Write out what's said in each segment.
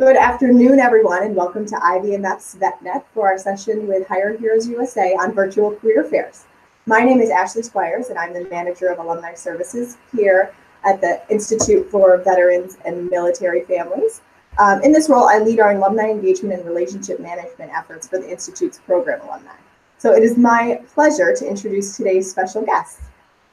Good afternoon, everyone, and welcome to IVMF's VetNet for our session with Hire Heroes USA on virtual career fairs. My name is Ashley Squires, and I'm the Manager of Alumni Services here at the Institute for Veterans and Military Families. In this role, I lead our alumni engagement and relationship management efforts for the Institute's program alumni. So it is my pleasure to introduce today's special guests.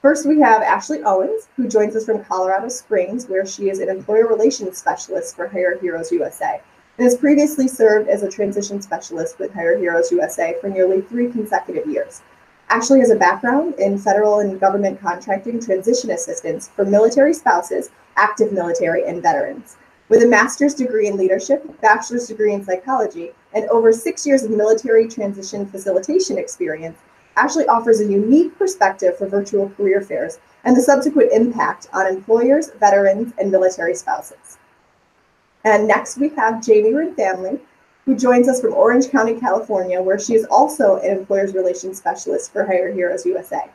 First, we have Ashley Owens, who joins us from Colorado Springs, where she is an employer relations specialist for Hire Heroes USA, and has previously served as a transition specialist with Hire Heroes USA for nearly 3 consecutive years. Ashley has a background in federal and government contracting transition assistance for military spouses, active military, and veterans. With a master's degree in leadership, bachelor's degree in psychology, and over 6 years of military transition facilitation experience, Ashley offers a unique perspective for virtual career fairs and the subsequent impact on employers, veterans, and military spouses. And next we have Jamie Rinfamley, who joins us from Orange County, California, where she is also an employers relations specialist for Hire Heroes USA.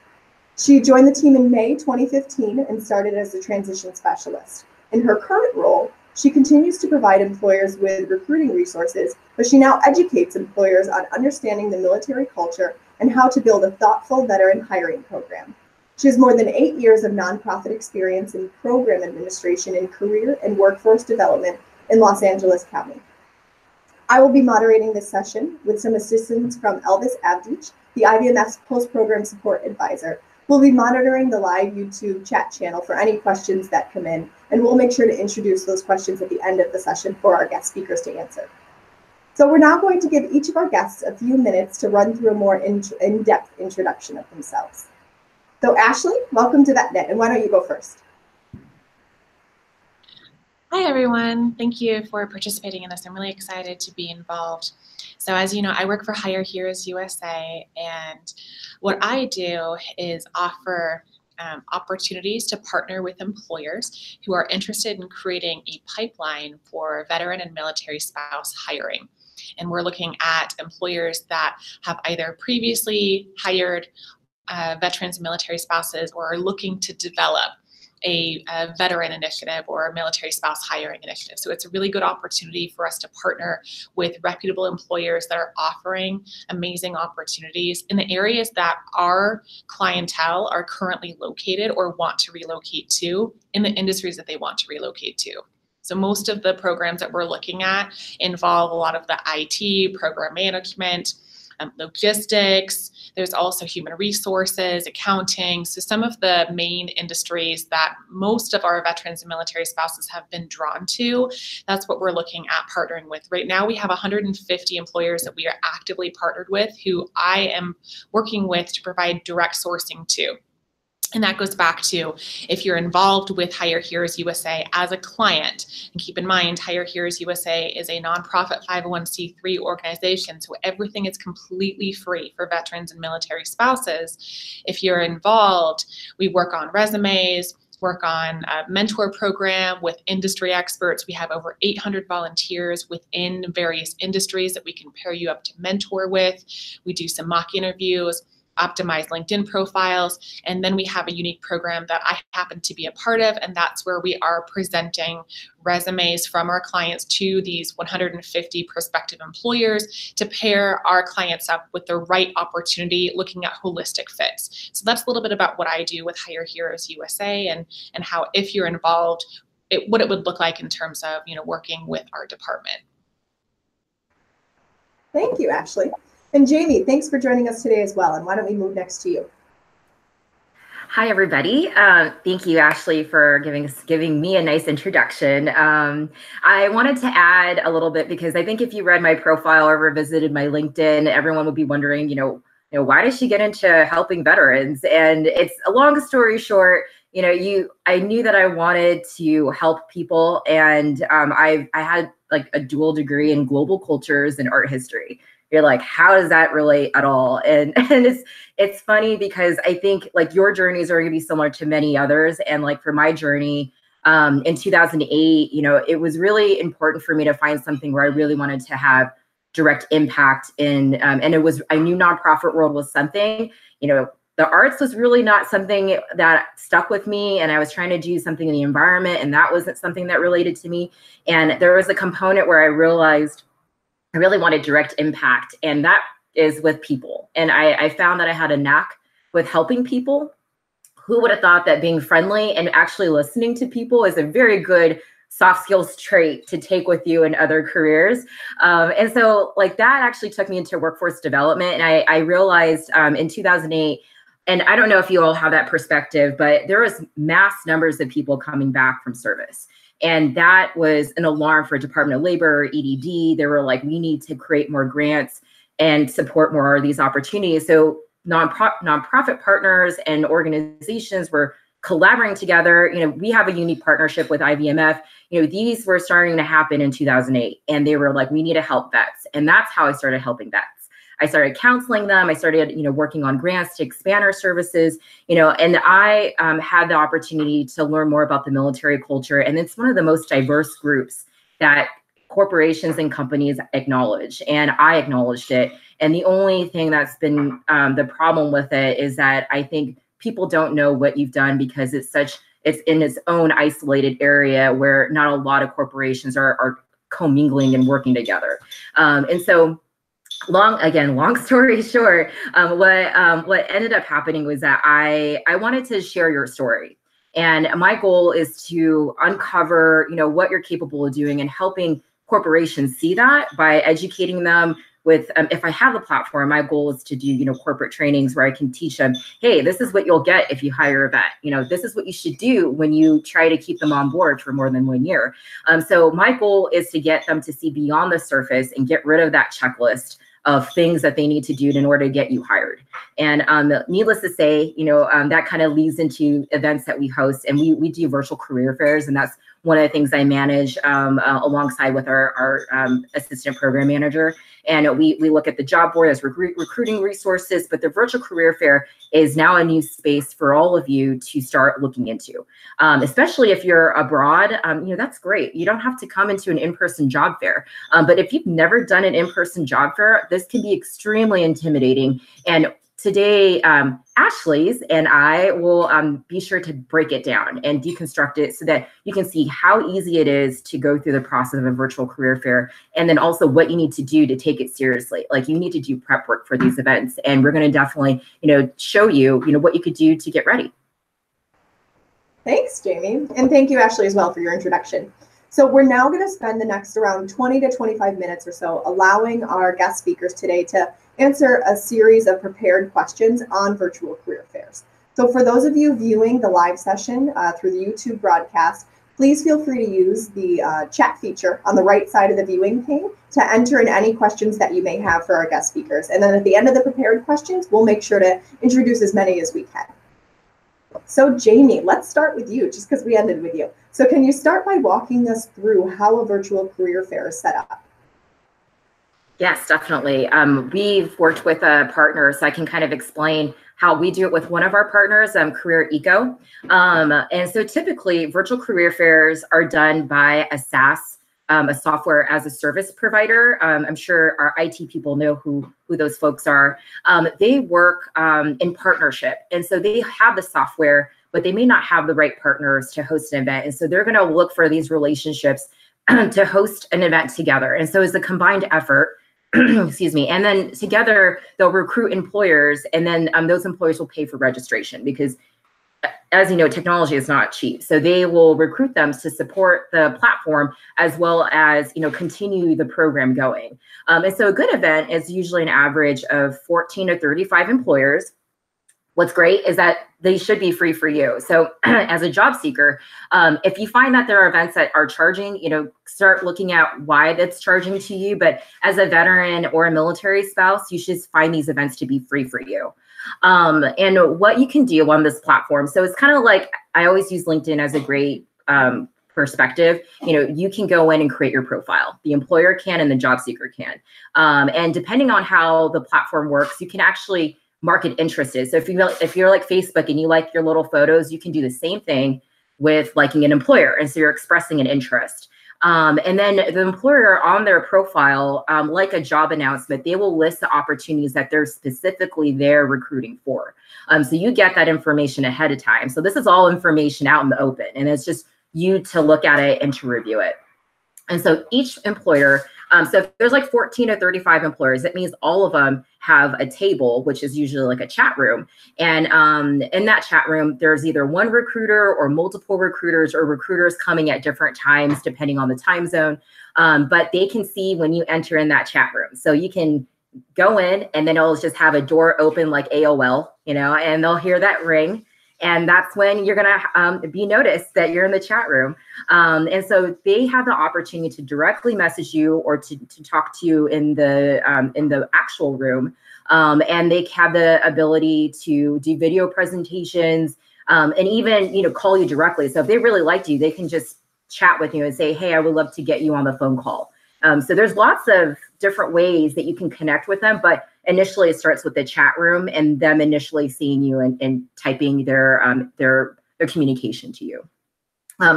She joined the team in May 2015 and started as a transition specialist. In her current role, she continues to provide employers with recruiting resources, but she now educates employers on understanding the military culture and how to build a thoughtful veteran hiring program. She has more than 8 years of nonprofit experience in program administration in career and workforce development in Los Angeles County. I will be moderating this session with some assistance from Elvis Avdic, the IVMF's post-program support advisor. We'll be monitoring the live YouTube chat channel for any questions that come in, and we'll make sure to introduce those questions at the end of the session for our guest speakers to answer. So we're now going to give each of our guests a few minutes to run through a more in-depth introduction of themselves. So Ashley, welcome to VetNet, and why don't you go first? Hi everyone, thank you for participating in this. I'm really excited to be involved. So as you know, I work for Hire Heroes USA, and what I do is offer opportunities to partner with employers who are interested in creating a pipeline for veteran and military spouse hiring. And we're looking at employers that have either previously hired veterans and military spouses or are looking to develop a veteran initiative or a military spouse hiring initiative. So it's a really good opportunity for us to partner with reputable employers that are offering amazing opportunities in the areas that our clientele are currently located or want to relocate to, in the industries that they want to relocate to. So most of the programs that we're looking at involve a lot of the IT, program management, logistics. There's also human resources, accounting. So some of the main industries that most of our veterans and military spouses have been drawn to, that's what we're looking at partnering with. Right now we have 150 employers that we are actively partnered with who I am working with to provide direct sourcing to. And that goes back to if you're involved with Hire Heroes USA as a client, and keep in mind, Hire Heroes USA is a nonprofit 501c3 organization, so everything is completely free for veterans and military spouses. If you're involved, we work on resumes, work on a mentor program with industry experts. We have over 800 volunteers within various industries that we can pair you up to mentor with. We do some mock interviews, optimize LinkedIn profiles, and then we have a unique program that I happen to be a part of, and that's where we are presenting resumes from our clients to these 150 prospective employers to pair our clients up with the right opportunity, looking at holistic fits. So that's a little bit about what I do with Hire Heroes USA and how, if you're involved, what it would look like in terms of working with our department. Thank you, Ashley. And Jamie, thanks for joining us today as well. And why don't we move next to you? Hi, everybody. Thank you, Ashley, for giving me a nice introduction. I wanted to add a little bit because I think if you read my profile or visited my LinkedIn, everyone would be wondering, why does she get into helping veterans? And it's a long story short. I knew that I wanted to help people, and I had like a dual degree in global cultures and art history. You're like, how does that relate at all? And it's funny because I think like your journeys are going to be similar to many others. And like for my journey in 2008, it was really important for me to find something where I really wanted to have direct impact in. And I knew nonprofit world was something, the arts was really not something that stuck with me, and I was trying to do something in the environment, and that wasn't something that related to me. And there was a component where I realized I really wanted direct impact, and that is with people. And I found that I had a knack with helping people. Who would have thought that being friendly and actually listening to people is a very good soft skills trait to take with you in other careers. And so like that actually took me into workforce development. And I realized in 2008, and I don't know if you all have that perspective, but there was mass numbers of people coming back from service. And that was an alarm for Department of Labor, EDD. They were like, we need to create more grants and support more of these opportunities. So nonprofit partners and organizations were collaborating together. We have a unique partnership with IVMF. These were starting to happen in 2008, and they were like, we need to help vets. And that's how I started helping vets. I started counseling them. I started, working on grants to expand our services, and I had the opportunity to learn more about the military culture. And it's one of the most diverse groups that corporations and companies acknowledge. And I acknowledged it. And the only thing that's been the problem with it is that I think people don't know what you've done because it's in its own isolated area where not a lot of corporations are commingling and working together. And so long story short, what ended up happening was that I wanted to share your story. And my goal is to uncover, what you're capable of doing and helping corporations see that by educating them with, if I have a platform, my goal is to do, corporate trainings where I can teach them, hey, this is what you'll get if you hire a vet. This is what you should do when you try to keep them on board for more than 1 year. So my goal is to get them to see beyond the surface and get rid of that checklist of things that they need to do in order to get you hired. And needless to say, that kind of leads into events that we host, and we do virtual career fairs, and that's one of the things I manage alongside with our assistant program manager. And we look at the job board as recruiting resources, but the virtual career fair is now a new space for all of you to start looking into, especially if you're abroad. That's great. You don't have to come into an in-person job fair. But if you've never done an in-person job fair, this can be extremely intimidating. And today, Ashley's and I will be sure to break it down and deconstruct it so that you can see how easy it is to go through the process of a virtual career fair, and then also what you need to do to take it seriously. Like, you need to do prep work for these events, and we're going to definitely, show you, what you could do to get ready. Thanks, Jamie. And thank you, Ashley, as well for your introduction. So we're now going to spend the next around 20 to 25 minutes or so allowing our guest speakers today to answer a series of prepared questions on virtual career fairs. So for those of you viewing the live session through the YouTube broadcast, please feel free to use the chat feature on the right side of the viewing pane to enter in any questions that you may have for our guest speakers. And then at the end of the prepared questions, we'll make sure to introduce as many as we can. So Jamie, let's start with you, just because we ended with you. So can you start by walking us through how a virtual career fair is set up? Yes, definitely. We've worked with a partner, so I can kind of explain how we do it with one of our partners, Career Eco. And so typically virtual career fairs are done by a SaaS, a software as a service provider. I'm sure our IT people know who those folks are. They work in partnership. And so they have the software, but they may not have the right partners to host an event. And so they're going to look for these relationships to host an event together. And so it's a combined effort. Excuse me. And then together they'll recruit employers, and then those employers will pay for registration because, as you know, technology is not cheap. So they will recruit them to support the platform as well as, continue the program going. And so a good event is usually an average of 14 to 35 employers. What's great is that they should be free for you. So as a job seeker, if you find that there are events that are charging, start looking at why that's charging to you. But as a veteran or a military spouse, you should find these events to be free for you. And what you can do on this platform. So it's kind of like, I always use LinkedIn as a great perspective. You can go in and create your profile. The employer can and the job seeker can. And depending on how the platform works, you can actually market interested. So if you're like Facebook and you like your little photos, you can do the same thing with liking an employer. And so you're expressing an interest. And then the employer on their profile, like a job announcement, they will list the opportunities that they're specifically there recruiting for. So you get that information ahead of time. So this is all information out in the open, and it's just you to look at it and to review it. And so each employer, so if there's like 14 or 35 employers, that means all of them have a table, which is usually like a chat room. And in that chat room, there's either one recruiter or multiple recruiters, or recruiters coming at different times, depending on the time zone. But they can see when you enter in that chat room. So you can go in, and then it'll just have a door open like AOL, and they'll hear that ring. And that's when you're going to be noticed that you're in the chat room. And so they have the opportunity to directly message you or to talk to you in the actual room. And they have the ability to do video presentations, and even, call you directly. So if they really liked you, they can just chat with you and say, hey, I would love to get you on the phone call. So there's lots of different ways that you can connect with them, but initially it starts with the chat room and them initially seeing you and typing their communication to you.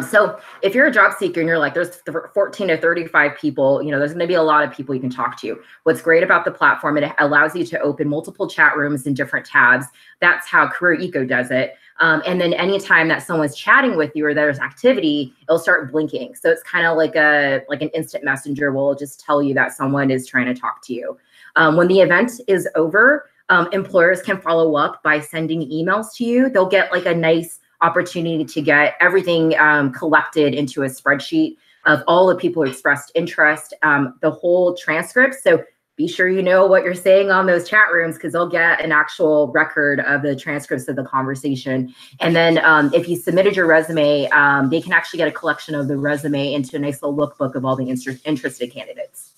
So if you're a job seeker and you're like, there's 14 to 35 people, there's going to be a lot of people you can talk to. What's great about the platform, it allows you to open multiple chat rooms in different tabs. That's how Career Eco does it. And then anytime that someone's chatting with you or there's activity, it'll start blinking. So it's kind of like an instant messenger will just tell you that someone is trying to talk to you. When the event is over, employers can follow up by sending emails to you. They'll get like a nice opportunity to get everything collected into a spreadsheet of all the people who expressed interest, the whole transcript. So be sure you know what you're saying on those chat rooms, because they'll get an actual record of the transcripts of the conversation. And then if you submitted your resume, they can actually get a collection of the resume into a nice little lookbook of all the interested candidates.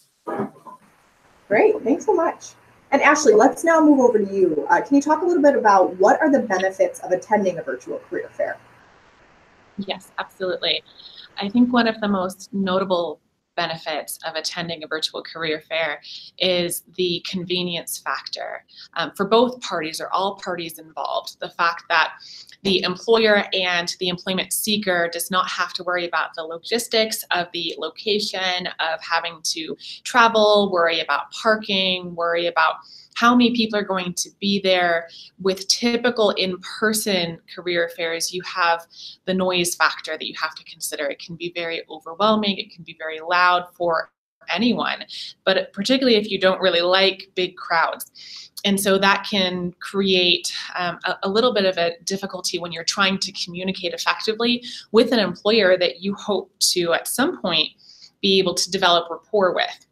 Great, thanks so much. And Ashley, let's now move over to you. Can you talk a little bit about what are the benefits of attending a virtual career fair? Yes, absolutely. I think one of the most notable benefits of attending a virtual career fair is the convenience factor for both parties or all parties involved. The fact that the employer and the employment seeker does not have to worry about the logistics of the location, of having to travel, worry about parking, worry about how many people are going to be there. With typical in-person career fairs, you have the noise factor that you have to consider. It can be very overwhelming. It can be very loud for anyone, but particularly if you don't really like big crowds. And so that can create a little bit of a difficulty when you're trying to communicate effectively with an employer that you hope to, at some point, be able to develop rapport with.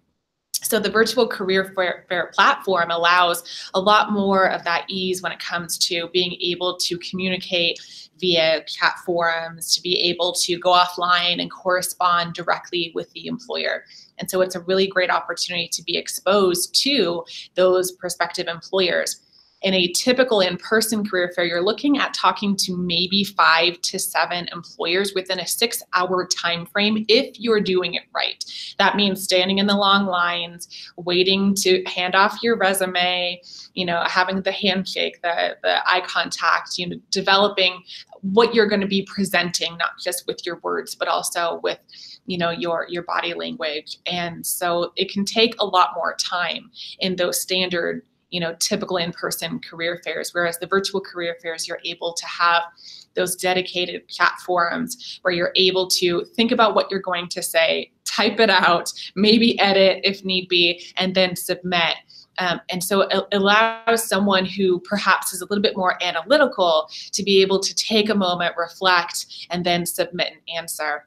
So the virtual career fair platform allows a lot more of that ease when it comes to being able to communicate via chat forums, to be able to go offline and correspond directly with the employer. And so it's a really great opportunity to be exposed to those prospective employers. In a typical in-person career fair, you're looking at talking to maybe 5 to 7 employers within a 6-hour time frame if you're doing it right. That means standing in the long lines, waiting to hand off your resume, having the handshake, the eye contact, developing what you're going to be presenting, not just with your words, but also with your body language. And so it can take a lot more time in those standard typical in-person career fairs, whereas the virtual career fairs, you're able to have those dedicated chat forums where you're able to think about what you're going to say, type it out, maybe edit if need be, and then submit. And so it allows someone who perhaps is a little bit more analytical to be able to take a moment, reflect, and then submit an answer.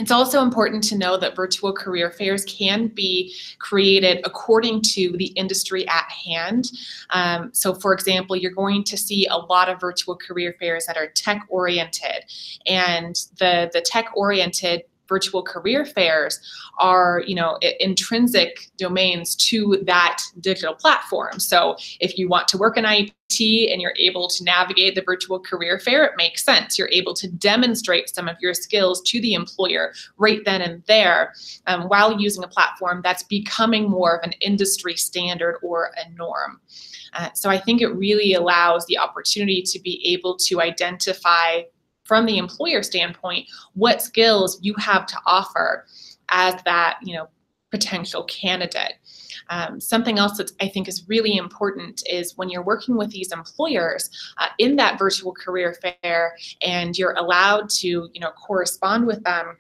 It's also important to know that virtual career fairs can be created according to the industry at hand. So for example, you're going to see a lot of virtual career fairs that are tech-oriented, and the tech-oriented virtual career fairs are, intrinsic domains to that digital platform. So if you want to work in IT and you're able to navigate the virtual career fair, it makes sense. You're able to demonstrate some of your skills to the employer right then and there, while using a platform that's becoming more of an industry standard or a norm. So I think it really allows the opportunity to be able to identify from the employer standpoint what skills you have to offer as that, potential candidate. Something else that I think is really important is when you're working with these employers in that virtual career fair and you're allowed to, correspond with them,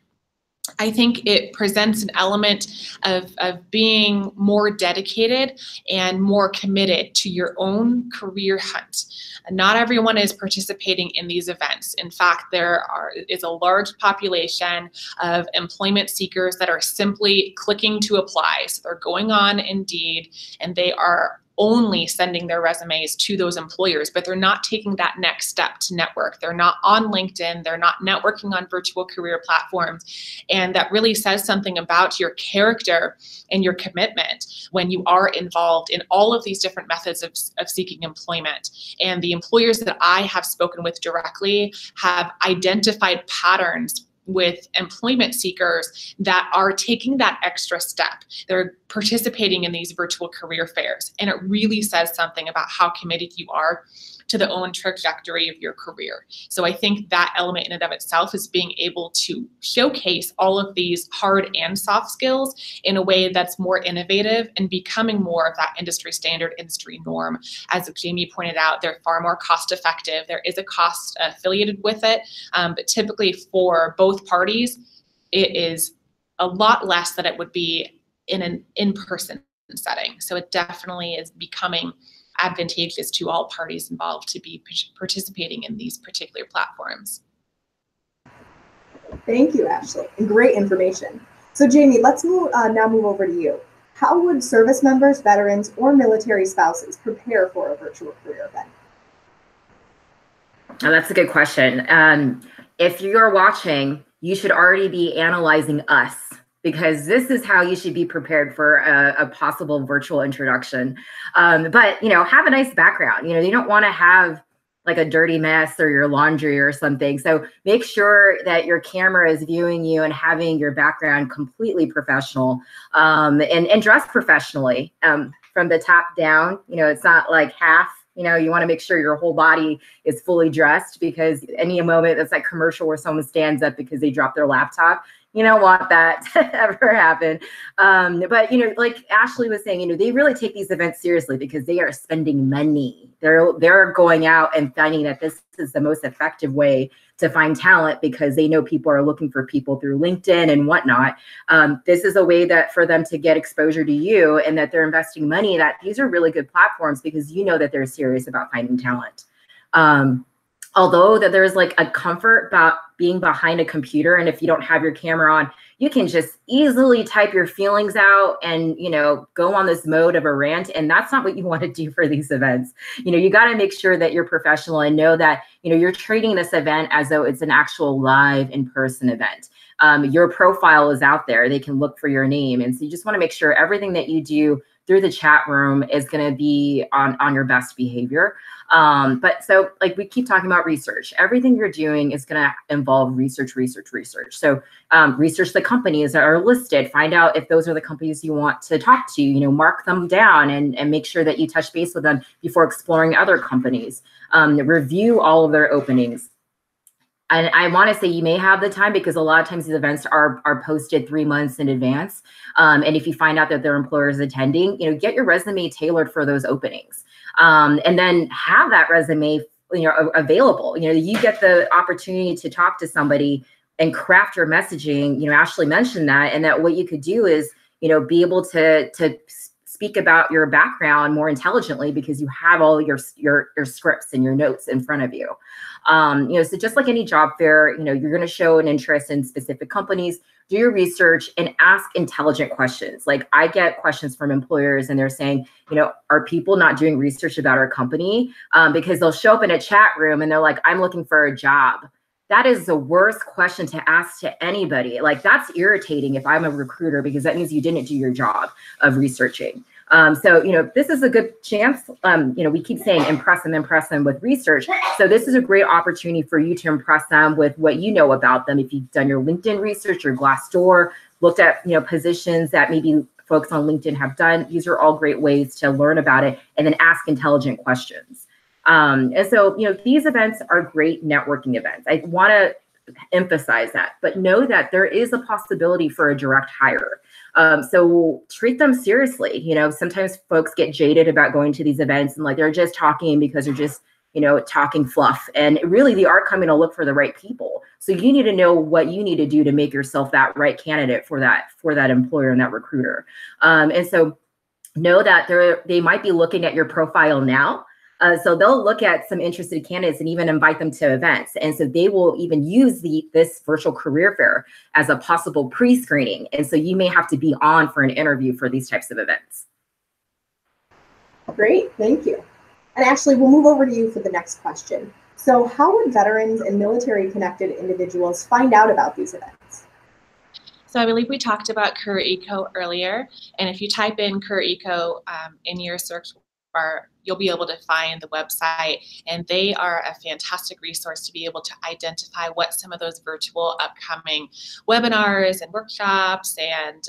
I think it presents an element of being more dedicated and more committed to your own career hunt. Not everyone is participating in these events. In fact, there is a large population of employment seekers that are simply clicking to apply. So they're going on Indeed and they are only sending their resumes to those employers, but they're not taking that next step to network. They're not on LinkedIn. They're not networking on virtual career platforms. And that really says something about your character and your commitment when you are involved in all of these different methods of seeking employment. And the employers that I have spoken with directly have identified patterns with employment seekers that are taking that extra step. They're participating in these virtual career fairs. And it really says something about how committed you are to the own trajectory of your career. So I think that element in and of itself is being able to showcase all of these hard and soft skills in a way that's more innovative and becoming more of that industry standard, industry norm. As Jamie pointed out, they're far more cost effective. There is a cost affiliated with it, but typically for both parties, it is a lot less than it would be in an in-person setting. So it definitely is becoming advantageous to all parties involved to be participating in these particular platforms. Thank you, Ashley. And great information. So Jamie, let's now move over to you. How would service members, veterans, or military spouses prepare for a virtual career event? Oh, that's a good question. If you're watching, you should already be analyzing us, because this is how you should be prepared for a possible virtual introduction. But, have a nice background. You don't want to have like a dirty mess or your laundry or something. So make sure that your camera is viewing you and having your background completely professional, and dress professionally from the top down. It's not like half. You want to make sure your whole body is fully dressed, because any moment that's like commercial where someone stands up because they dropped their laptop, you don't want that to ever happen. But, like Ashley was saying, they really take these events seriously because they are spending money. They're going out and finding that this is the most effective way to find talent, because they know people are looking for people through LinkedIn and whatnot. This is a way that for them to get exposure to you, and that they're investing money, that these are really good platforms because that they're serious about finding talent. Although that there's like a comfort about being behind a computer, and if you don't have your camera on, you can just easily type your feelings out and, go on this mode of a rant. And that's not what you want to do for these events. You got to make sure that you're professional and know that, you're treating this event as though it's an actual live in-person event. Your profile is out there. They can look for your name. And so you just want to make sure everything that you do through the chat room is going to be on your best behavior. But so like we keep talking about research, everything you're doing is going to involve research. So research the companies that are listed, find out if those are the companies you want to talk to, mark them down and make sure that you touch base with them before exploring other companies. Review all of their openings. And I want to say you may have the time, because a lot of times these events are posted 3 months in advance. And if you find out that their employer is attending, get your resume tailored for those openings. And then have that resume, available. You get the opportunity to talk to somebody and craft your messaging. Ashley mentioned that, and that what you could do is, be able to speak about your background more intelligently, because you have all your scripts and your notes in front of you. So just like any job fair, you're going to show an interest in specific companies, do your research, and ask intelligent questions. Like I get questions from employers and they're saying, are people not doing research about our company? Because they'll show up in a chat room and they're like, I'm looking for a job. That is the worst question to ask to anybody. Like that's irritating if I'm a recruiter, because that means you didn't do your job of researching. So, this is a good chance. We keep saying impress them with research. So this is a great opportunity for you to impress them with what you know about them. If you've done your LinkedIn research, your Glassdoor, looked at, positions that maybe folks on LinkedIn have done, these are all great ways to learn about it and then ask intelligent questions. And so, these events are great networking events. I want to emphasize that, but know that there is a possibility for a direct hire. So treat them seriously. You know, sometimes folks get jaded about going to these events and like they're just talking because they're just, you know, talking fluff. And really, they are coming to look for the right people. So you need to know what you need to do to make yourself that right candidate for that employer and that recruiter. And so know that they might be looking at your profile now. So they'll look at some interested candidates and even invite them to events. And so they will even use this virtual career fair as a possible pre-screening. And so you may have to be on for an interview for these types of events. Great, thank you. And Ashley, we'll move over to you for the next question. So how would veterans and military connected individuals find out about these events? So I believe we talked about CareerEco earlier. And if you type in CareerEco in your search bar, you'll be able to find the website, and they are a fantastic resource to be able to identify what some of those virtual upcoming webinars and workshops and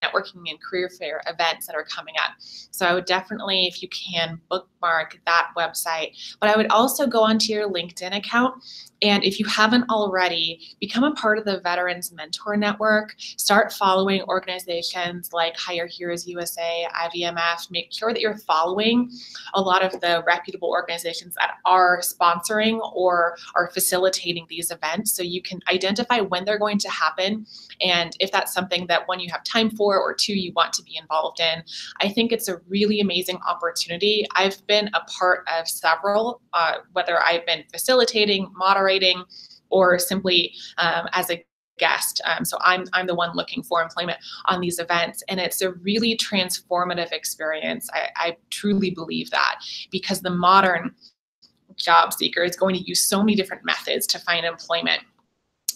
networking and career fair events that are coming up. So I would definitely, if you can, bookmark that website. But I would also go onto your LinkedIn account, and if you haven't already, become a part of the Veterans Mentor Network. Start following organizations like Hire Heroes USA, IVMF. Make sure that you're following a lot of the reputable organizations that are sponsoring or are facilitating these events, so you can identify when they're going to happen, and if that's something that, one, you have time for, or two, you want to be involved in. I think it's a really amazing opportunity. I've been a part of several, whether I've been facilitating, moderating, or simply as a guest. So I'm the one looking for employment on these events, and it's a really transformative experience. I truly believe that, because the modern job seeker is going to use so many different methods to find employment.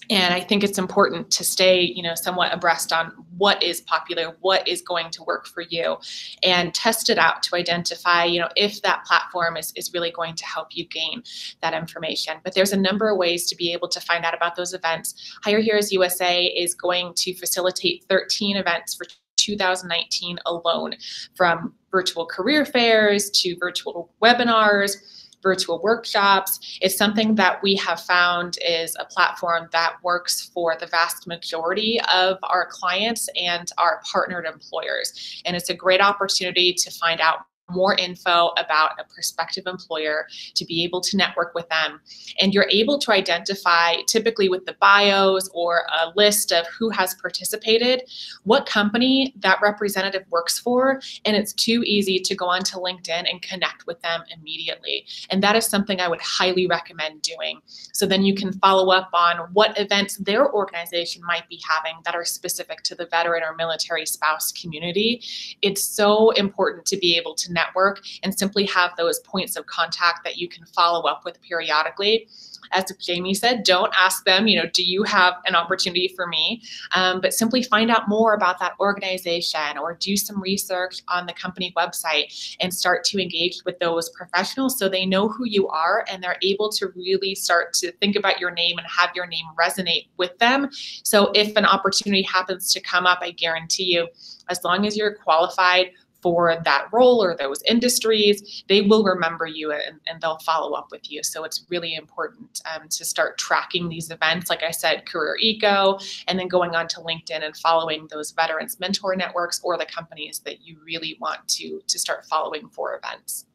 And I think it's important to stay, you know, somewhat abreast on what is popular, what is going to work for you, and test it out to identify, you know, if that platform is really going to help you gain that information. But there's a number of ways to be able to find out about those events. Hire Heroes USA is going to facilitate 13 events for 2019 alone, from virtual career fairs to virtual webinars, virtual workshops. It's something that we have found is a platform that works for the vast majority of our clients and our partnered employers. And it's a great opportunity to find out more info about a prospective employer, to be able to network with them. And you're able to identify, typically with the bios or a list of who has participated, what company that representative works for. And it's too easy to go onto LinkedIn and connect with them immediately. And that is something I would highly recommend doing. So then you can follow up on what events their organization might be having that are specific to the veteran or military spouse community. It's so important to be able to network and simply have those points of contact that you can follow up with periodically. As Jamie said, don't ask them, you know, do you have an opportunity for me? But simply find out more about that organization, or do some research on the company website and start to engage with those professionals so they know who you are and they're able to really start to think about your name and have your name resonate with them. So if an opportunity happens to come up, I guarantee you, as long as you're qualified for that role or those industries, they will remember you and they'll follow up with you. So it's really important to start tracking these events, like I said, CareerEco, and then going on to LinkedIn and following those veterans mentor networks or the companies that you really want to start following for events.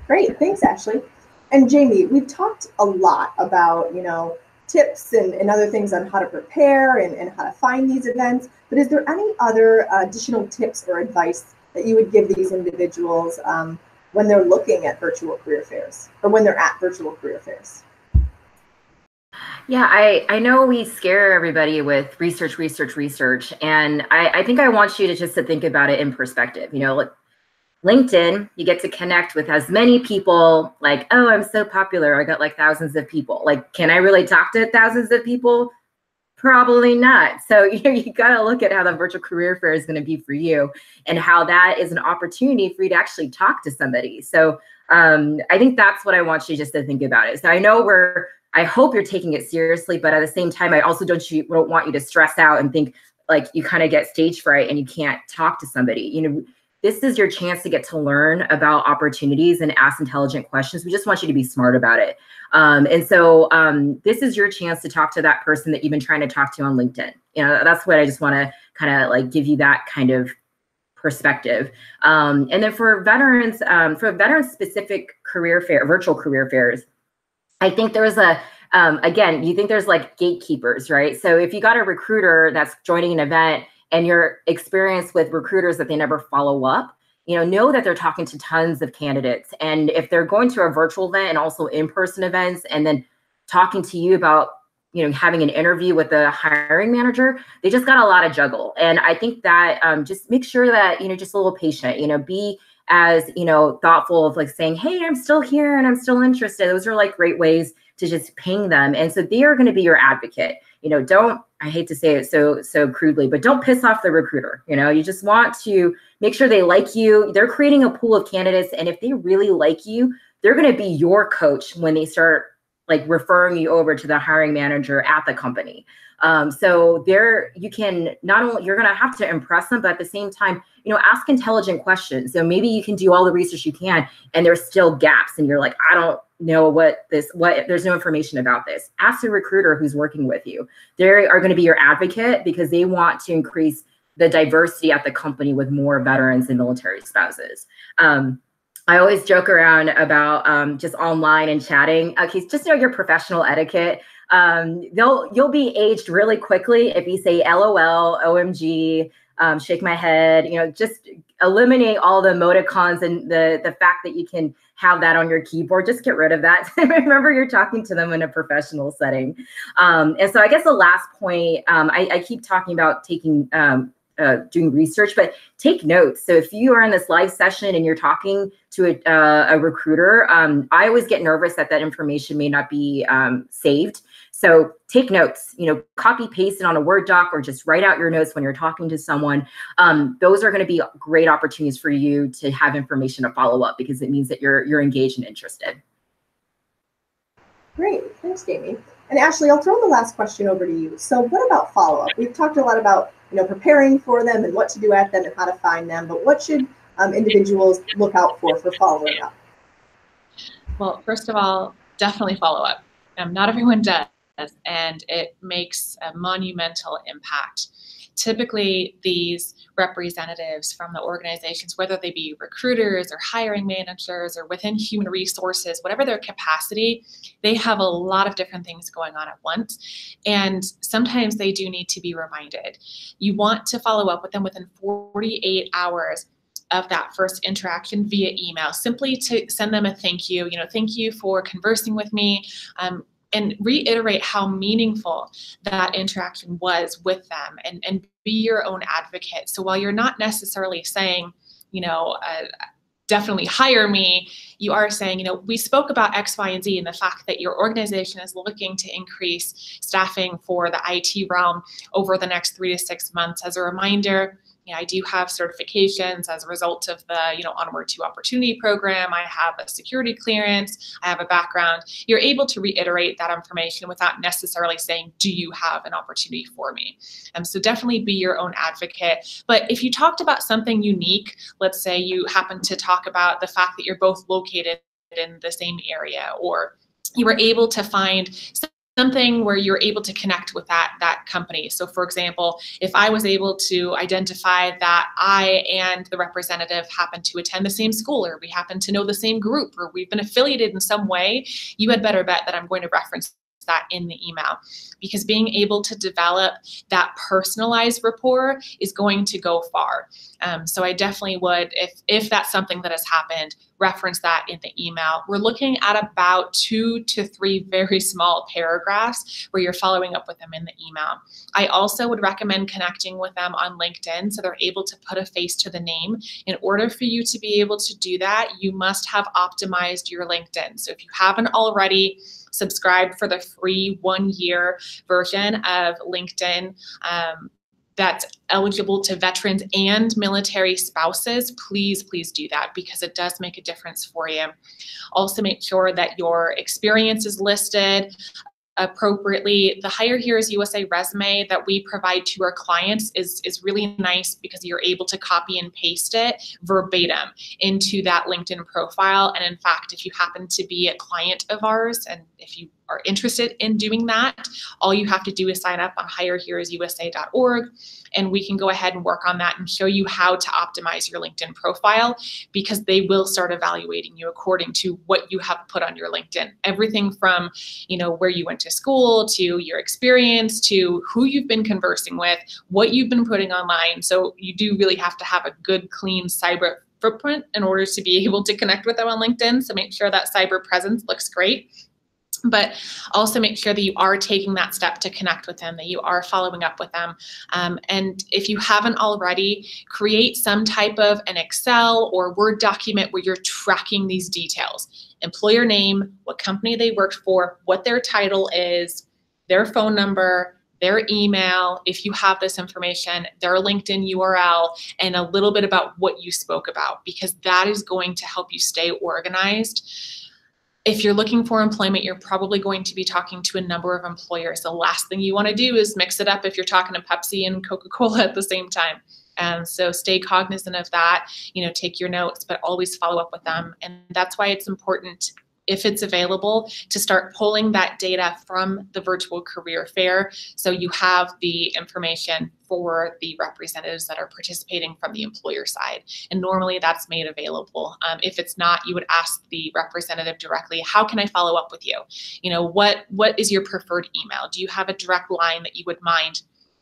Great, thanks, Ashley. And Jamie, we've talked a lot about, you know, tips and other things on how to prepare and how to find these events. But is there any other additional tips or advice that you would give these individuals when they're looking at virtual career fairs, or when they're at virtual career fairs? Yeah, I know we scare everybody with research. And I think I want you to just to think about it in perspective. You know, like LinkedIn, you get to connect with as many people, like, oh, I'm so popular, I got like thousands of people. Like, can I really talk to thousands of people? Probably not. So, you know, you got to look at how the virtual career fair is going to be for you and how that is an opportunity for you to actually talk to somebody. So I think that's what I want you just to think about it. So I know I hope you're taking it seriously, but at the same time, I also don't want you to stress out and think like you kind of get stage fright and you can't talk to somebody. You know, this is your chance to get to learn about opportunities and ask intelligent questions. We just want you to be smart about it. And so this is your chance to talk to that person that you've been trying to talk to on LinkedIn. That's what I just want to kind of like give you that kind of perspective. And then for veterans specific career fair, virtual career fairs, I think there's again, you think there's like gatekeepers, right? So if you got a recruiter that's joining an event and you're experienced with recruiters that they never follow up, know that they're talking to tons of candidates. And if they're going to a virtual event and also in-person events and then talking to you about, having an interview with the hiring manager, they just got a lot of juggle. And I think that just make sure that, just a little patient, be as, thoughtful of like saying, hey, I'm still here and I'm still interested. Those are like great ways to just ping them. And so they are going to be your advocate. I hate to say it so crudely, but don't piss off the recruiter. You just want to make sure they like you. They're creating a pool of candidates. And if they really like you, they're going to be your coach when they start like referring you over to the hiring manager at the company. So there you can not only, you're going to have to impress them, but at the same time, ask intelligent questions. So maybe you can do all the research you can and there's still gaps and you're like, I don't know there's no information about this. Ask the recruiter who's working with you. They are going to be your advocate because they want to increase the diversity at the company with more veterans and military spouses. I always joke around about just online and chatting. Okay, just know your professional etiquette. You'll be aged really quickly if you say LOL, OMG, shake my head. Just eliminate all the emoticons and the fact that you can have that on your keyboard. Just get rid of that. Remember, you're talking to them in a professional setting. And so I guess the last point, I keep talking about taking doing research, but take notes. So if you are in this live session and you're talking to a recruiter, I always get nervous that information may not be saved. So take notes, copy paste it on a Word doc or just write out your notes when you're talking to someone. Those are going to be great opportunities for you to have information to follow up because it means that you're engaged and interested. Great, thanks, Jamie. And Ashley, I'll throw the last question over to you. So what about follow-up? We've talked a lot about preparing for them and what to do at them and how to find them, but what should individuals look out for following up? Well, first of all, definitely follow up. Not everyone does, and it makes a monumental impact. Typically, these representatives from the organizations, whether they be recruiters or hiring managers or within human resources, whatever their capacity, they have a lot of different things going on at once. And sometimes they do need to be reminded. You want to follow up with them within 48 hours of that first interaction via email, simply to send them a thank you. Thank you for conversing with me. And reiterate how meaningful that interaction was with them and be your own advocate. So while you're not necessarily saying, definitely hire me, you are saying, we spoke about X, Y, and Z and the fact that your organization is looking to increase staffing for the IT realm over the next 3 to 6 months. As a reminder, I do have certifications as a result of the, Onward to Opportunity program. I have a security clearance. I have a background. You're able to reiterate that information without necessarily saying, do you have an opportunity for me? So definitely be your own advocate. But if you talked about something unique, let's say you happen to talk about the fact that you're both located in the same area, or you were able to find something where you're able to connect with that company. So for example, if I was able to identify that I and the representative happen to attend the same school, or we happen to know the same group, or we've been affiliated in some way, you had better bet that I'm going to reference that in the email, because being able to develop that personalized rapport is going to go far. So I definitely would, if that's something that has happened, reference that in the email. We're looking at about 2 to 3 very small paragraphs where you're following up with them in the email. I also would recommend connecting with them on LinkedIn so they're able to put a face to the name. In order for you to be able to do that, you must have optimized your LinkedIn. So if you haven't already, subscribe for the free 1-year version of LinkedIn that's eligible to veterans and military spouses. Please do that, because it does make a difference for you. Also make sure that your experience is listed, appropriately. The Hire Here is USA resume that we provide to our clients is really nice because you're able to copy and paste it verbatim into that LinkedIn profile. And in fact, if you happen to be a client of ours, and if you are interested in doing that, all you have to do is sign up on hireheresusa.org, and we can go ahead and work on that and show you how to optimize your LinkedIn profile, because they will start evaluating you according to what you have put on your LinkedIn. Everything from, where you went to school, to your experience, to who you've been conversing with, what you've been putting online. So you do really have to have a good, clean cyber footprint in order to be able to connect with them on LinkedIn. So make sure that cyber presence looks great. But also make sure that you are taking that step to connect with them, that you are following up with them. And if you haven't already, create some type of an Excel or Word document where you're tracking these details. Employer name, what company they worked for, what their title is, their phone number, their email, if you have this information, their LinkedIn URL, and a little bit about what you spoke about, because that is going to help you stay organized. If you're looking for employment, you're probably going to be talking to a number of employers. The last thing you want to do is mix it up if you're talking to Pepsi and Coca-Cola at the same time. So stay cognizant of that, take your notes, but always follow up with them. And that's why it's important, if it's available, to start pulling that data from the virtual career fair, so you have the information for the representatives that are participating from the employer side. And normally that's made available. If it's not, you would ask the representative directly, how can I follow up with you? What is your preferred email? Do you have a direct line that you would mind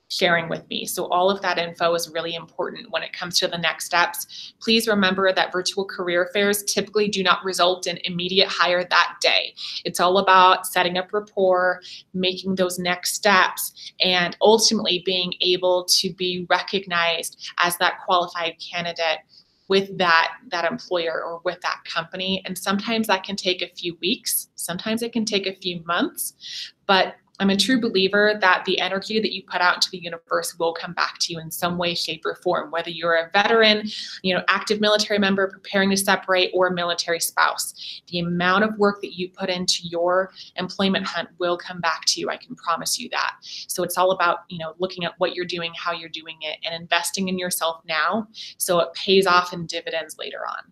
sharing with me? So all of that info is really important when it comes to the next steps. Please remember that virtual career fairs typically do not result in immediate hire that day. It's all about setting up rapport, making those next steps, and ultimately being able to be recognized as that qualified candidate with that employer or with that company. And sometimes that can take a few weeks, sometimes it can take a few months, but I'm a true believer that the energy that you put out into the universe will come back to you in some way, shape, or form, whether you're a veteran, active military member preparing to separate, or a military spouse. The amount of work that you put into your employment hunt will come back to you. I can promise you that. So it's all about, looking at what you're doing, how you're doing it, and investing in yourself now so it pays off in dividends later on.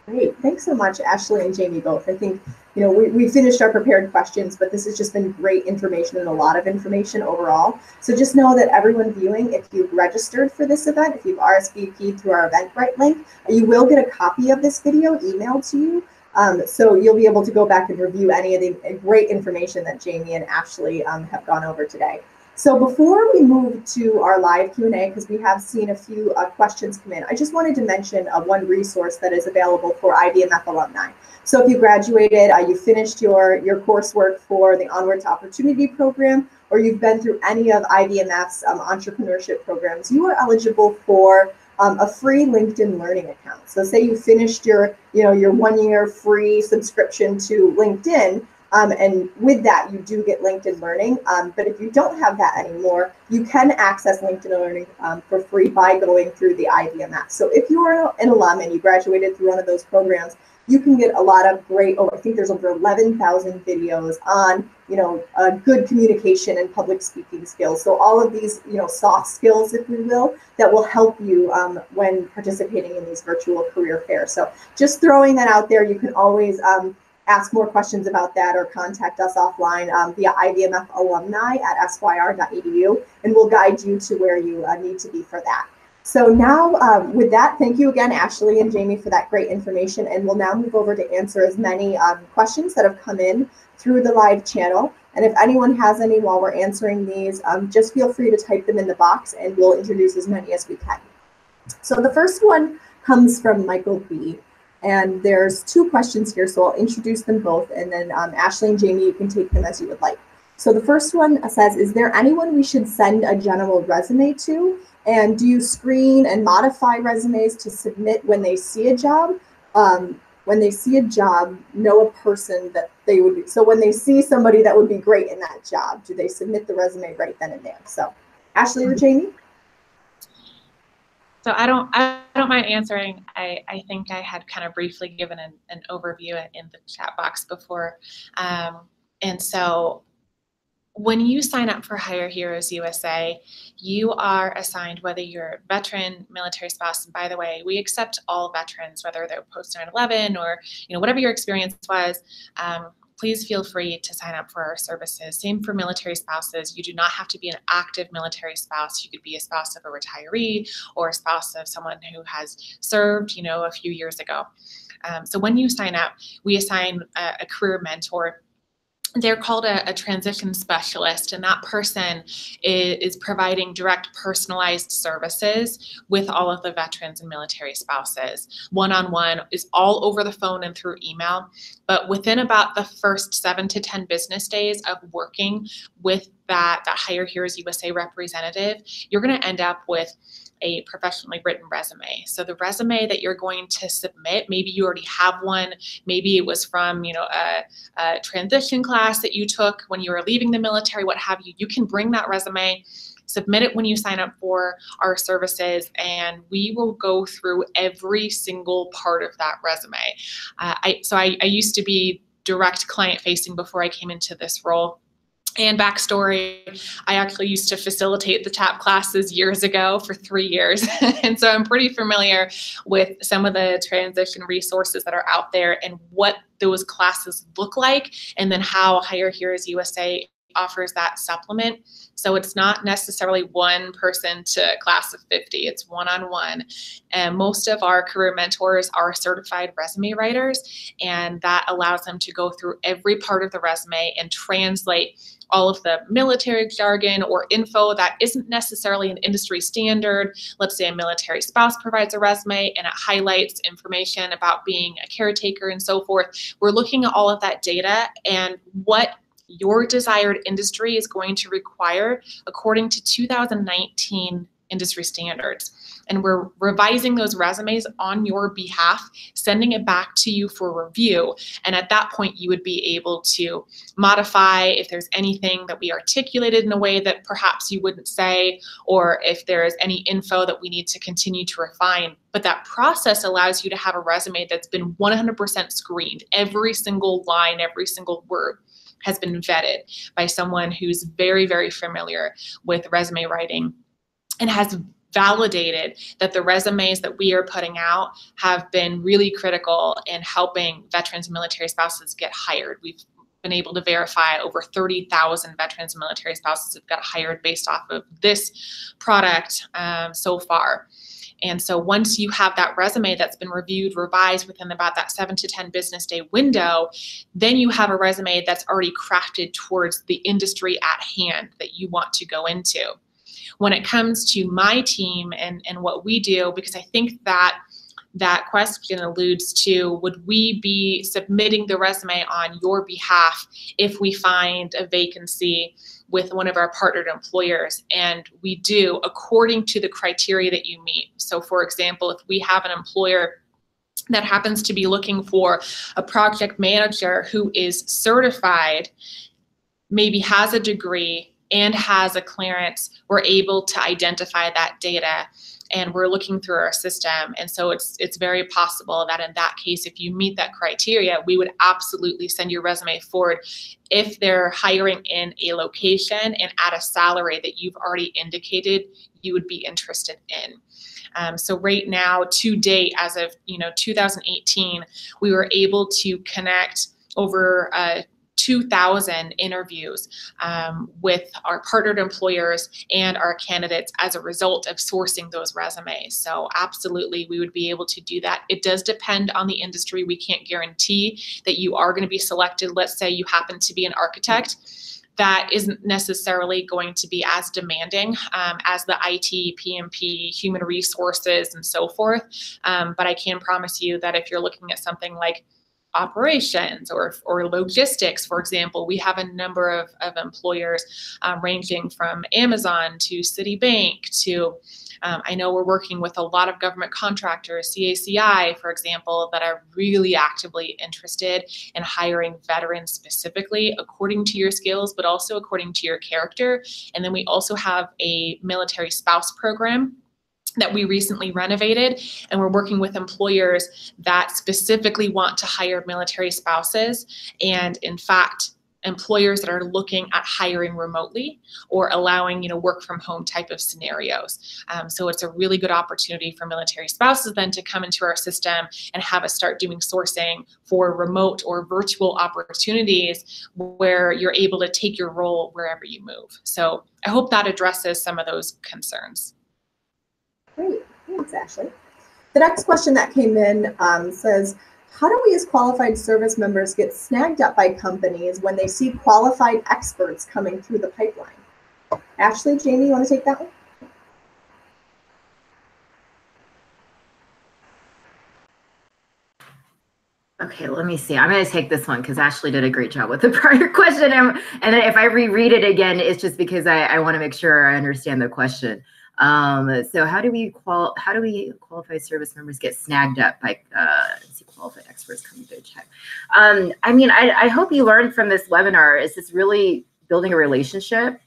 Great. Thanks so much, Ashley and Jamie, both. I think, we finished our prepared questions, but this has just been great information and a lot of information overall. So just know that everyone viewing, if you've registered for this event, if you've RSVP'd through our Eventbrite link, you will get a copy of this video emailed to you. So you'll be able to go back and review any of the great information that Jamie and Ashley have gone over today. So before we move to our live Q&A, because we have seen a few questions come in, I just wanted to mention one resource that is available for IVMF alumni. So if you graduated, you finished your coursework for the Onward to Opportunity program, or you've been through any of IVMF's entrepreneurship programs, you are eligible for a free LinkedIn Learning account. So say you finished your 1 year free subscription to LinkedIn, and with that, you do get LinkedIn Learning. But if you don't have that anymore, you can access LinkedIn Learning for free by going through the IVMF. So if you are an alum and you graduated through one of those programs, you can get a lot of great, I think there's over 11,000 videos on, good communication and public speaking skills. So all of these, soft skills, if we will, that will help you when participating in these virtual career fairs. So just throwing that out there, you can always ask more questions about that or contact us offline via ivmfalumni@syr.edu, and we'll guide you to where you need to be for that. So now with that, thank you again, Ashley and Jamie, for that great information. And we'll now move over to answer as many questions that have come in through the live channel. And if anyone has any while we're answering these, just feel free to type them in the box and we'll introduce as many as we can. So the first one comes from Michael B. And there's two questions here, so I'll introduce them both, and then Ashley and Jamie, you can take them as you would like. So the first one says, is there anyone we should send a general resume to? And do you screen and modify resumes to submit when they see a job? When they see a job, know a person that they would be. So when they see somebody that would be great in that job, do they submit the resume right then and there? So Ashley or Jamie? So I don't mind answering. I think I had kind of briefly given an overview in the chat box before. And so when you sign up for Hire Heroes USA, you are assigned whether you're a veteran, military spouse, and by the way, we accept all veterans, whether they're post 9/11 or whatever your experience was. Please feel free to sign up for our services. Same for military spouses. You do not have to be an active military spouse. You could be a spouse of a retiree or a spouse of someone who has served, a few years ago. So when you sign up, we assign a career mentor. They're called a transition specialist, and that person is providing direct personalized services with all of the veterans and military spouses. One-on-one is all over the phone and through email, but within about the first 7 to 10 business days of working with that Hire Heroes USA representative, you're going to end up with a professionally written resume. So the resume that you're going to submit, maybe you already have one, maybe it was from a transition class that you took when you were leaving the military, what have you. You can bring that resume, submit it when you sign up for our services, and we will go through every single part of that resume. I used to be direct client facing before I came into this role. And backstory, I actually used to facilitate the TAP classes years ago for 3 years. And so I'm pretty familiar with some of the transition resources that are out there and what those classes look like, and then how Hire Heroes USA offers that supplement. So it's not necessarily one person to class of 50, it's one-on-one. And most of our career mentors are certified resume writers, and that allows them to go through every part of the resume and translate all of the military jargon or info that isn't necessarily an industry standard. Let's say a military spouse provides a resume and it highlights information about being a caretaker and so forth. We're looking at all of that data and what your desired industry is going to require according to 2019 industry standards. And we're revising those resumes on your behalf, sending it back to you for review. And at that point, you would be able to modify if there's anything that we articulated in a way that perhaps you wouldn't say, or if there's any info that we need to continue to refine. But that process allows you to have a resume that's been 100% screened. Every single line, every single word has been vetted by someone who's very, very familiar with resume writing and has validated that the resumes that we are putting out have been really critical in helping veterans and military spouses get hired. We've been able to verify over 30,000 veterans and military spouses have got hired based off of this product so far. And so once you have that resume that's been reviewed, revised within about that 7 to 10 business day window, then you have a resume that's already crafted towards the industry at hand that you want to go into. When it comes to my team and what we do, because I think that question alludes to, would we be submitting the resume on your behalf if we find a vacancy with one of our partnered employers? And we do, according to the criteria that you meet. So for example, if we have an employer that happens to be looking for a project manager who is certified, maybe has a degree and has a clearance, we're able to identify that data and we're looking through our system. And so it's very possible that in that case, if you meet that criteria, we would absolutely send your resume forward if they're hiring in a location and at a salary that you've already indicated you would be interested in. So right now, to date, as of 2018, we were able to connect over 2,000 interviews with our partnered employers and our candidates as a result of sourcing those resumes. So absolutely, we would be able to do that. It does depend on the industry. We can't guarantee that you are going to be selected. Let's say you happen to be an architect. That isn't necessarily going to be as demanding as the IT, PMP, human resources, and so forth. But I can promise you that if you're looking at something like operations or logistics, for example, we have a number of employers ranging from Amazon to Citibank to I know we're working with a lot of government contractors, CACI, for example, that are really actively interested in hiring veterans specifically according to your skills, but also according to your character. And then we also have a military spouse program that we recently renovated, and we're working with employers that specifically want to hire military spouses. And in fact, employers that are looking at hiring remotely or allowing, work from home type of scenarios. So it's a really good opportunity for military spouses then to come into our system and have us start doing sourcing for remote or virtual opportunities where you're able to take your role wherever you move. So I hope that addresses some of those concerns. Great, thanks, Ashley. The next question that came in says, how do we as qualified service members get snagged up by companies when they see qualified experts coming through the pipeline? Ashley, Jamie, you want to take that one? Okay, let me see. I'm going to take this one because Ashley did a great job with the prior question. And then if I reread it again, it's just because I want to make sure I understand the question. So how do we qualified service members get snagged up by qualified experts coming to check? I mean, I hope you learned from this webinar is just really building a relationship.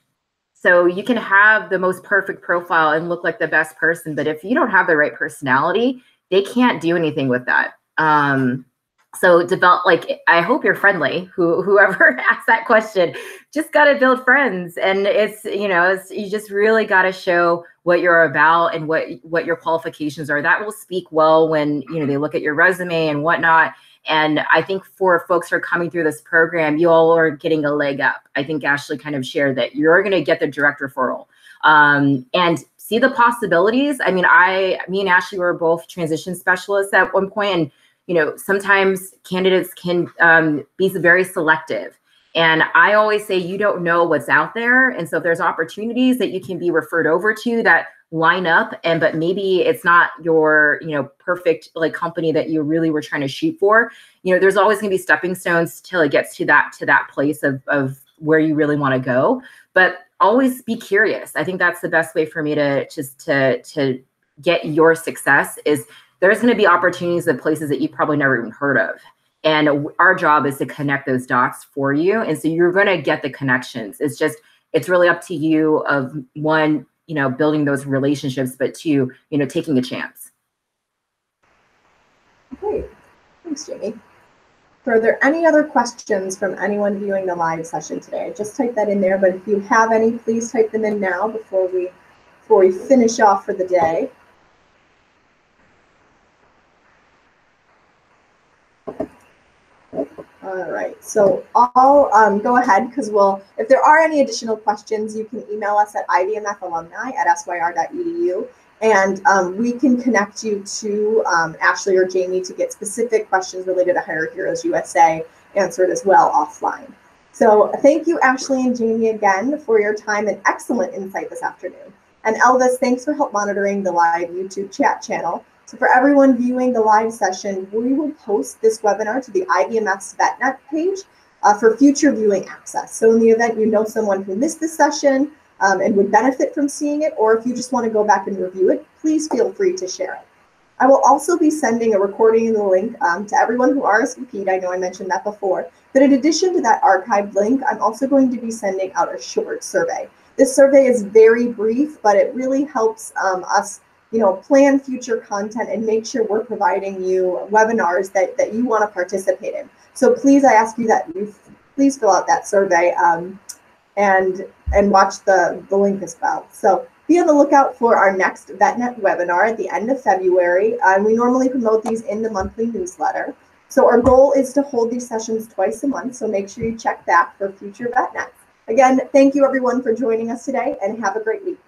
So you can have the most perfect profile and look like the best person, but if you don't have the right personality, they can't do anything with that. So develop, I hope you're friendly, whoever asked that question. Just got to build friends. And you just really got to show what you're about and what your qualifications are. That will speak well when, they look at your resume and whatnot. And I think for folks who are coming through this program, you all are getting a leg up. I think Ashley kind of shared that you're going to get the direct referral and see the possibilities. I mean, me and Ashley were both transition specialists at one point, and sometimes candidates can be very selective. And I always say you don't know what's out there. And so if there's opportunities that you can be referred over to that line up, but maybe it's not your, perfect company that you really were trying to shoot for, there's always going to be stepping stones till it gets to that place of where you really want to go. But always be curious. I think that's the best way for me to get your success is there's going to be opportunities in places that you probably never even heard of. And our job is to connect those dots for you. And so you're going to get the connections. It's really up to you of one, building those relationships, but two, taking a chance. Great. Thanks, Jamie. So are there any other questions from anyone viewing the live session today? Just type that in there, but if you have any, please type them in now before we finish off for the day. All right, so I'll go ahead because if there are any additional questions, you can email us at ivmfalumni@syr.edu, and we can connect you to Ashley or Jamie to get specific questions related to Hire Heroes USA answered as well offline. So thank you, Ashley and Jamie, again for your time and excellent insight this afternoon. And Elvis, thanks for help monitoring the live YouTube chat channel. So for everyone viewing the live session, we will post this webinar to the IVMS VetNet page for future viewing access. So in the event you know someone who missed this session and would benefit from seeing it, or if you just want to go back and review it, please feel free to share it. I will also be sending a recording and the link to everyone who RSVP'd. I know I mentioned that before, but in addition to that archived link, I'm also going to be sending out a short survey. This survey is very brief, but it really helps us plan future content and make sure we're providing you webinars that you want to participate in. So please, I ask you that you please fill out that survey and watch the link as well. So be on the lookout for our next VetNet webinar at the end of February. We normally promote these in the monthly newsletter. So our goal is to hold these sessions twice a month, so make sure you check back for future VetNets. Again, thank you everyone for joining us today and have a great week.